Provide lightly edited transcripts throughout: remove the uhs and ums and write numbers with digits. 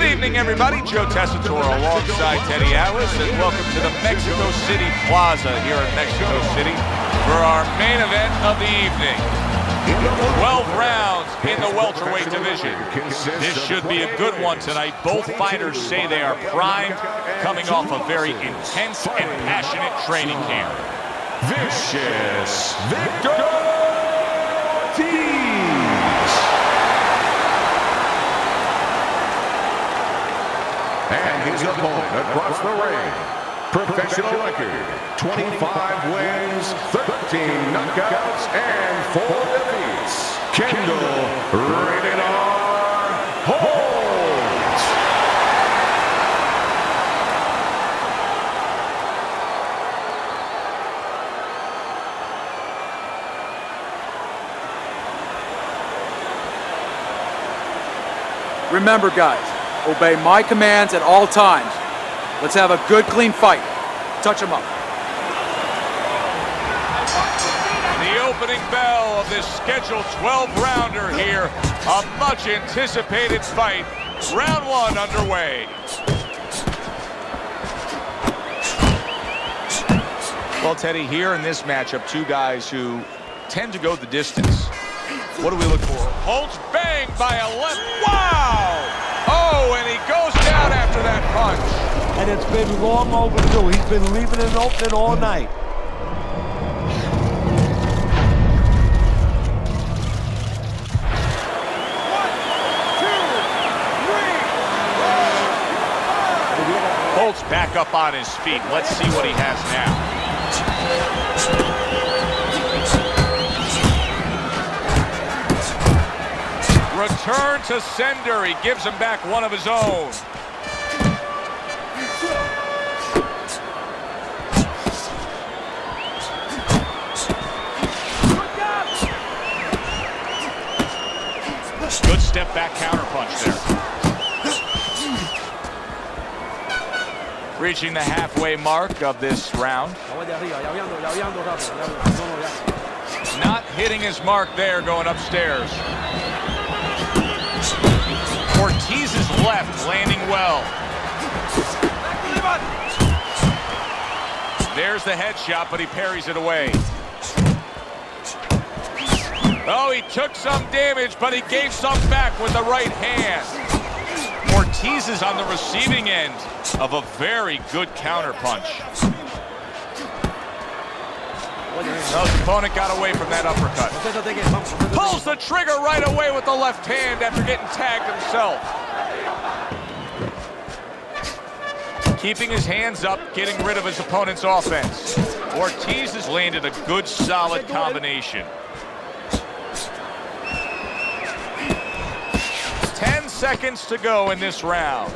Good evening, everybody. Joe Tessitore alongside Teddy Atlas, and welcome to the Mexico City Plaza here in Mexico City for our main event of the evening. 12 rounds in the welterweight division. This should be a good one tonight. Both fighters say they are primed, coming off a very intense and passionate training camp. Vicious Victor Ortiz. And his opponent across the ring, professional record, 25 wins, 13 knockouts, and 4 defeats, Kendall Holt. Remember, guys, obey my commands at all times. Let's have a good, clean fight. Touch him up. The opening bell of this scheduled 12-rounder here. A much-anticipated fight. Round 1 underway. Well, Teddy, here in this matchup, two guys who tend to go the distance. What do we look for? Holt's banged by a left. Wow! Oh, and he goes down after that punch. And it's been long overdue. He's been leaving it open all night. Holt's back up on his feet. Let's see what he has now. Return to sender. He gives him back one of his own. Good step back counter punch there. Reaching the halfway mark of this round. Not hitting his mark there, going upstairs. Ortiz's left landing well. There's the headshot, but he parries it away. Oh, he took some damage, but he gave some back with the right hand. Ortiz is on the receiving end of a very good counter punch. No, his opponent got away from that uppercut. Pulls the trigger right away with the left hand after getting tagged himself. Keeping his hands up, getting rid of his opponent's offense. Ortiz has landed a good, solid combination. 10 seconds to go in this round.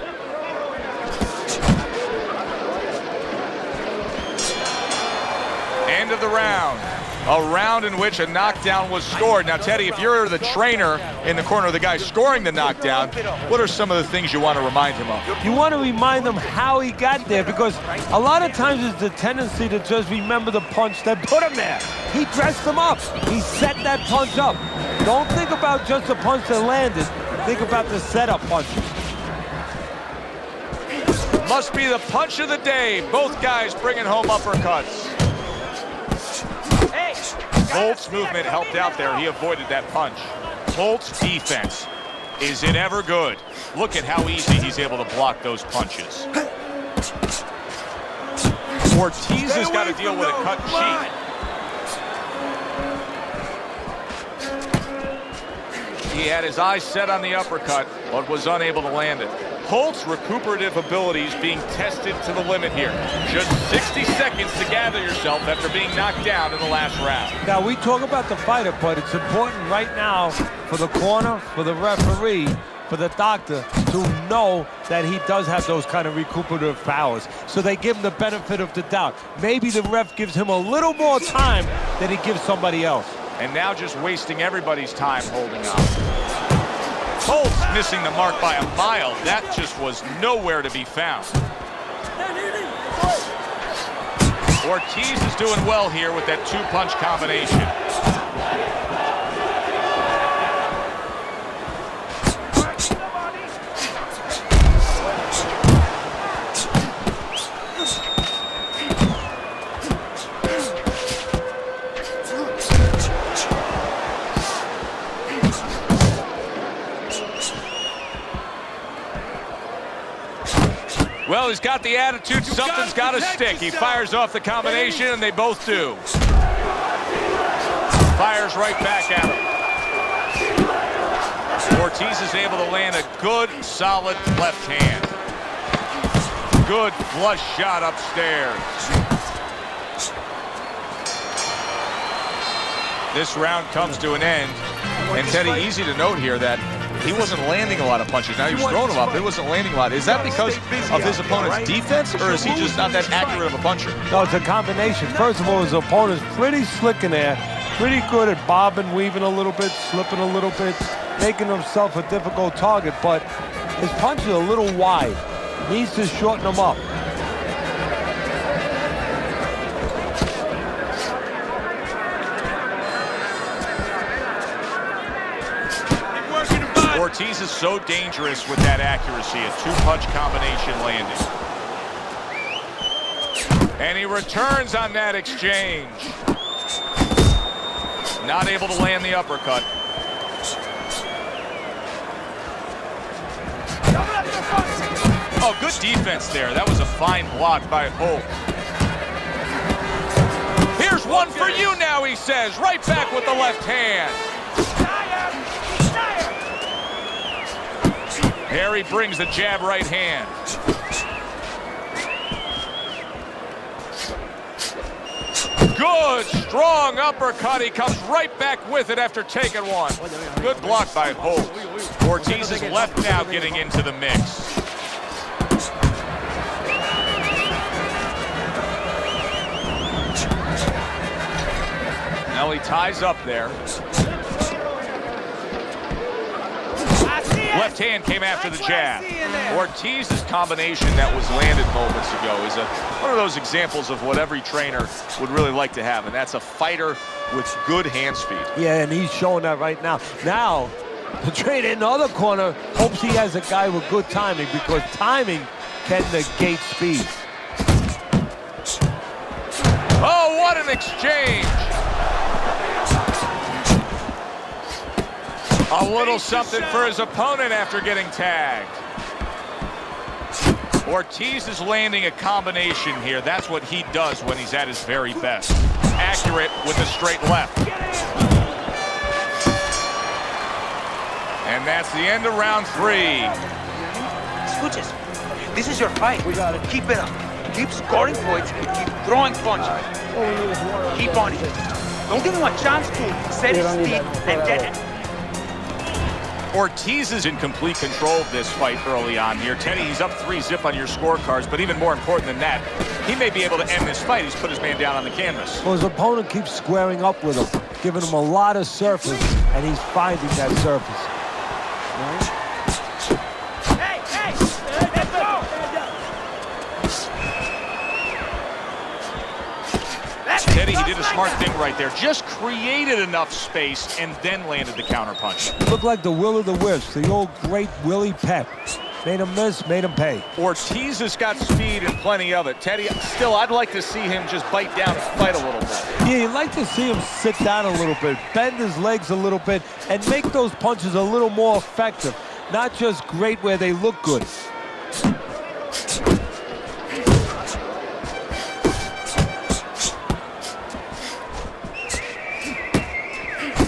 End of the round. A round in which a knockdown was scored. Now, Teddy, if you're the trainer in the corner of the guy scoring the knockdown, what are some of the things you want to remind him of? You want to remind him how he got there, because a lot of times it's the tendency to just remember the punch that put him there. He dressed him up. He set that punch up. Don't think about just the punch that landed. Think about the setup punches. Must be the punch of the day. Both guys bringing home uppercuts. Holt's movement helped out there. He avoided that punch. Holt's defense, is it ever good? Look at how easy he's able to block those punches. Ortiz has got to deal with a cut cheek. He had his eyes set on the uppercut, but was unable to land it. Holt's recuperative abilities being tested to the limit here. Just 60 seconds to gather yourself after being knocked down in the last round. Now, we talk about the fighter, but it's important right now for the corner, for the referee, for the doctor to know that he does have those kind of recuperative powers. So they give him the benefit of the doubt. Maybe the ref gives him a little more time than he gives somebody else. And now just wasting everybody's time holding on. Holt's missing the mark by a mile. That just was nowhere to be found. Ortiz is doing well here with that two-punch combination. Well, he's got the attitude. Something's got to stick. He fires off the combination, and they both do. Fires right back at him. Ortiz is able to land a good, solid left hand. Good flush shot upstairs. This round comes to an end. And Teddy, easy to note here that he wasn't landing a lot of punches. Now he was throwing them up, but he wasn't landing a lot. Is that because of his opponent's defense, or is he just not that accurate of a puncher? No, it's a combination. First of all, his opponent's pretty slick in there, pretty good at bobbing, weaving a little bit, slipping a little bit, making himself a difficult target, but his punch is a little wide. Needs to shorten them up. Ortiz is so dangerous with that accuracy, a two-punch combination landing. And he returns on that exchange. Not able to land the uppercut. Oh, good defense there. That was a fine block by Holt. Here's one for you now, he says. Right back with the left hand. Harry brings the jab right hand. Good, strong uppercut. He comes right back with it after taking one. Good block by Holt. Ortiz is left now getting into the mix. Now he ties up there. Left hand came after the jab. Ortiz's combination that was landed moments ago is one of those examples of what every trainer would really like to have, and that's a fighter with good hand speed. Yeah, and he's showing that right now. Now, the trainer in the other corner hopes he has a guy with good timing, because timing can negate speed. Oh, what an exchange! A little something for his opponent after getting tagged. Ortiz is landing a combination here. That's what he does when he's at his very best. Accurate with a straight left. And that's the end of round 3. Escuches, this is your fight. We got it. Keep it up. Keep scoring points and keep throwing punches. Keep on it. Don't give him a chance to set his feet and get it. Ortiz is in complete control of this fight early on here. Teddy, he's up 3-0 on your scorecards, but even more important than that, he may be able to end this fight. He's put his man down on the canvas. Well, his opponent keeps squaring up with him, giving him a lot of surface, and he's finding that surface. Hey, let's go! Teddy, he did a smart thing right there. Just created enough space and then landed the counter punch. Looked like the will of the wisps, the old great Willie Pep. Made him miss, made him pay. Ortiz has got speed and plenty of it. Teddy, still, I'd like to see him just bite down and fight a little bit. Yeah, you'd like to see him sit down a little bit, bend his legs a little bit, and make those punches a little more effective. Not just great where they look good.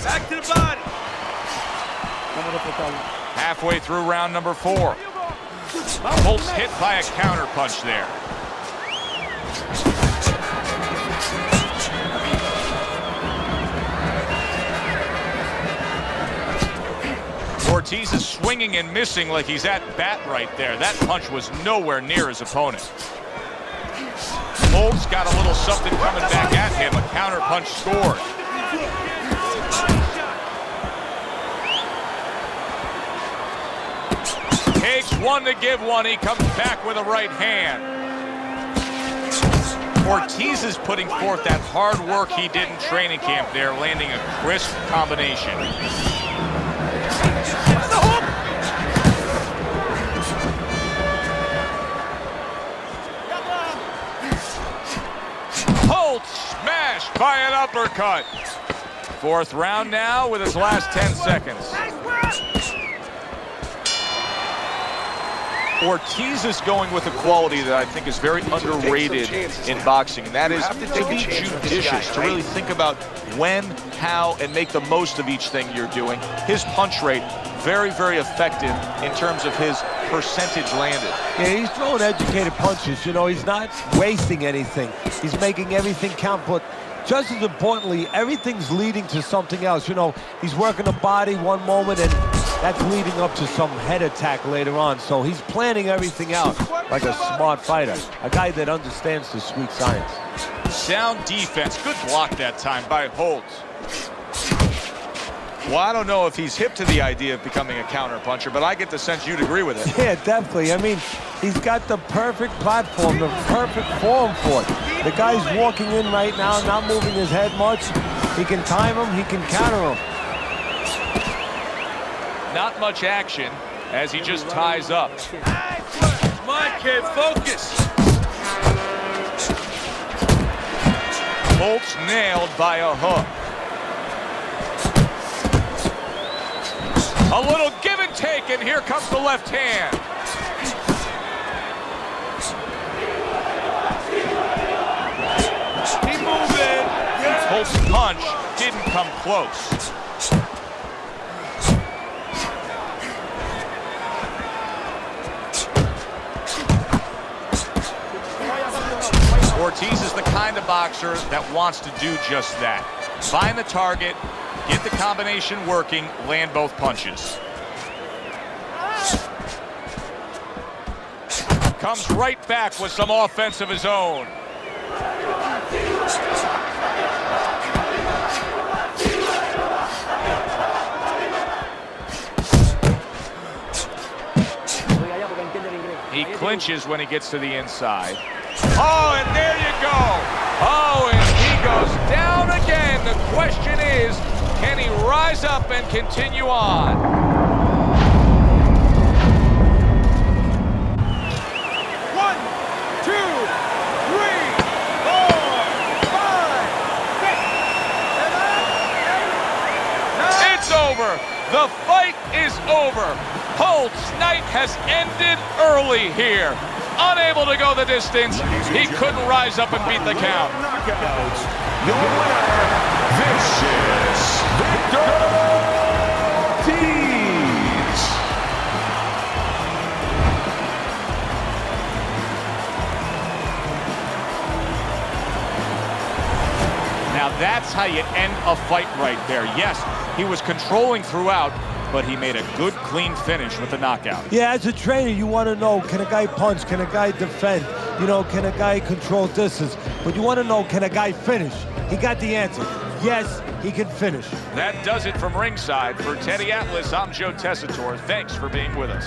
Back to the body. Halfway through round number 4. Holt's hit by a counter punch there. Ortiz is swinging and missing like he's at bat right there. That punch was nowhere near his opponent. Holt's got a little something coming back at him. A counter punch scored. Takes one to give one. He comes back with a right hand. Ortiz is putting forth that hard work he did in training camp there, landing a crisp combination. Holt smashed by an uppercut. 4th round now with his last 10 seconds. Ortiz is going with a quality that I think is very underrated in boxing, and that is to be judicious, to really think about when, how, and make the most of each thing you're doing. His punch rate, very, very effective in terms of his percentage landed. Yeah, he's throwing educated punches. You know, he's not wasting anything. He's making everything count, but just as importantly, everything's leading to something else. You know, he's working the body one moment, and that's leading up to some head attack later on. So he's planning everything out like a smart fighter, a guy that understands the sweet science. Sound defense. Good block that time by Holt. Well, I don't know if he's hip to the idea of becoming a counter-puncher, but I get the sense you'd agree with it. Yeah, definitely. I mean, he's got the perfect platform, the perfect form for it. The guy's walking in right now, not moving his head much. He can time him, he can counter him. Not much action as he just ties up. Come on, kid, focus. Holt's nailed by a hook. A little give and take, and here comes the left hand. Keep moving. Holt's punch didn't come close. Ortiz is the kind of boxer that wants to do just that. Find the target, get the combination working, land both punches. Comes right back with some offense of his own. He clinches when he gets to the inside. Oh, and there you go. Oh, and he goes down again. The question is, can he rise up and continue on? 1, 2, 3, 4, 5, 6, 7, 8, 9. It's over. The fight is over. Holt's night has ended early here. Unable to go the distance, he couldn't rise up and beat the count. Knockouts. Your winner, vicious Ortiz. Now that's how you end a fight right there. Yes, he was controlling throughout, but he made a good, clean finish with the knockout. Yeah, as a trainer, you want to know, can a guy punch? Can a guy defend? You know, can a guy control distance? But you want to know, can a guy finish? He got the answer. Yes, he can finish. That does it from ringside. For Teddy Atlas, I'm Joe Tessitore. Thanks for being with us.